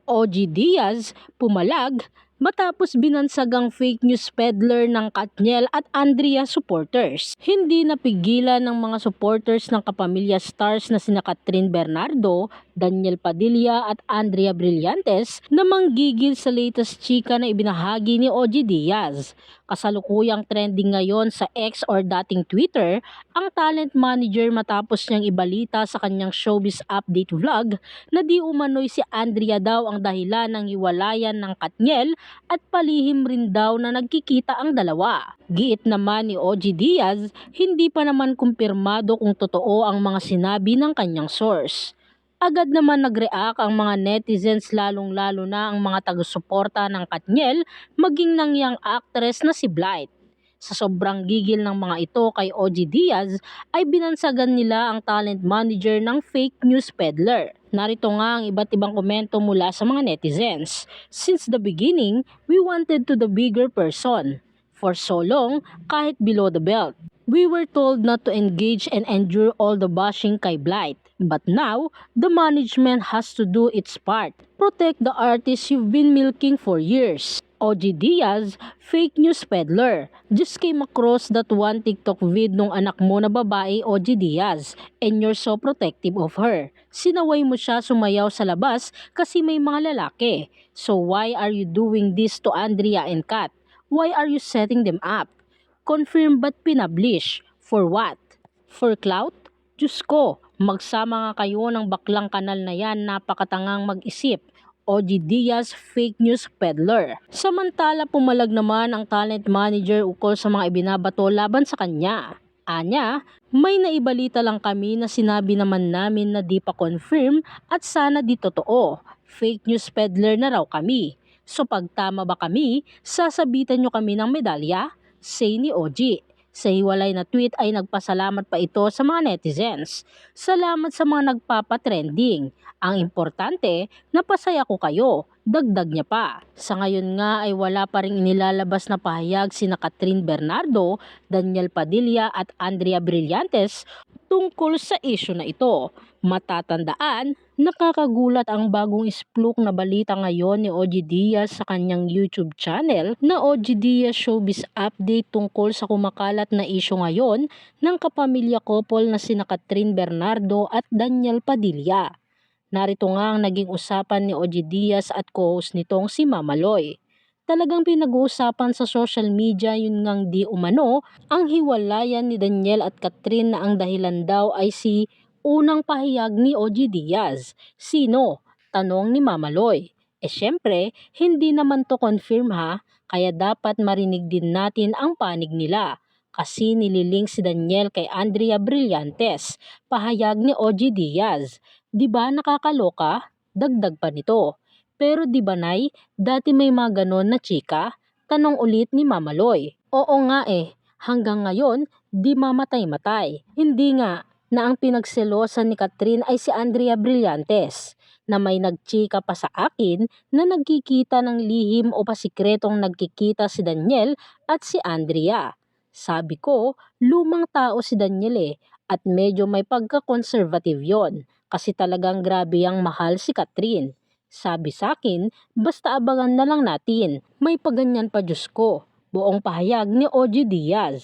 OG Diaz pumalag matapos binansag ang fake news peddler ng Katniel at Andrea supporters. Hindi napigilan ng mga supporters ng kapamilya stars na sina Catherine Bernardo, Daniel Padilla at Andrea Brillantes na manggigil sa latest chika na ibinahagi ni OG Diaz. Kasalukuyang trending ngayon sa X or dating Twitter ang talent manager matapos niyang ibalita sa kanyang showbiz update vlog na di umano'y si Andrea daw ang dahilan ng hiwalayan ng Katniel at palihim rin daw na nagkikita ang dalawa. Giit naman ni OG Diaz, hindi pa naman kumpirmado kung totoo ang mga sinabi ng kanyang source. Agad naman nag-react ang mga netizens lalong-lalo na ang mga taga-suporta ng Katniel maging ng young actress na si Blythe. Sa sobrang gigil ng mga ito kay OG Diaz ay binansagan nila ang talent manager ng fake news peddler. Narito nga ang iba't ibang komento mula sa mga netizens. Since the beginning, we wanted to the bigger person. For so long, kahit below the belt. We were told not to engage and endure all the bashing kay Blythe. But now, the management has to do its part. Protect the artists you've been milking for years. OG Diaz, fake news peddler. Just came across that one TikTok vid nung anak mo na babae, OG Diaz, and you're so protective of her. Sinaway mo siya sumayaw sa labas kasi may mga lalaki. So why are you doing this to Andrea and Kat? Why are you setting them up? Confirm but pinablish? For what? For clout? Diyos ko, magsama nga kayo ng baklang kanal na yan, napakatangang mag-isip. OG Diaz, fake news peddler. Samantala pumalag naman ang talent manager ukol sa mga ibinabato laban sa kanya. Anya, may naibalita lang kami na sinabi naman namin na di pa confirm at sana di totoo. Fake news peddler na raw kami. So pag tama ba kami, sasabitan nyo kami ng medalya? Say ni OG. Sa hiwalay na tweet ay nagpasalamat pa ito sa mga netizens. Salamat sa mga nagpapatrending. Ang importante, napasaya ko kayo. Dagdag niya pa. Sa ngayon nga ay wala pa rin inilalabas na pahayag sina Catherine Bernardo, Daniel Padilla at Andrea Brillantes tungkol sa issue na ito. Matatandaan, nakakagulat ang bagong isplok na balita ngayon ni OG Diaz sa kanyang YouTube channel na OG Diaz Showbiz Update tungkol sa kumakalat na issue ngayon ng kapamilya couple na sina Catherine Bernardo at Daniel Padilla. Narito nga ang naging usapan ni OG Diaz at co-host nitong si Mama Loy. Talagang pinag-uusapan sa social media yun ngang di umano ang hiwalayan ni Daniel at Catherine na ang dahilan daw ay si unang pahayag ni OG Diaz. Sino? Tanong ni Mama Loy. Syempre, hindi naman to confirm ha, kaya dapat marinig din natin ang panig nila. Kasi nililink si Daniel kay Andrea Brillantes, pahayag ni OG Diaz. Diba nakakaloka? Dagdag pa nito. Pero di ba nay, dati may mga ganon na chika? Tanong ulit ni Mama Loy. Oo nga hanggang ngayon, di mamatay-matay. Hindi nga, na ang pinagselosan ni Catherine ay si Andrea Brillantes, na may nagchika pa sa akin na nagkikita ng lihim o pasikretong nagkikita si Daniel at si Andrea. Sabi ko, lumang tao si Daniel at medyo may pagka-conservative yon kasi talagang grabe ang mahal si Catherine. Sabi sa akin, basta abangan na lang natin, may paganyan pa Diyos ko. Buong pahayag ni OG Diaz.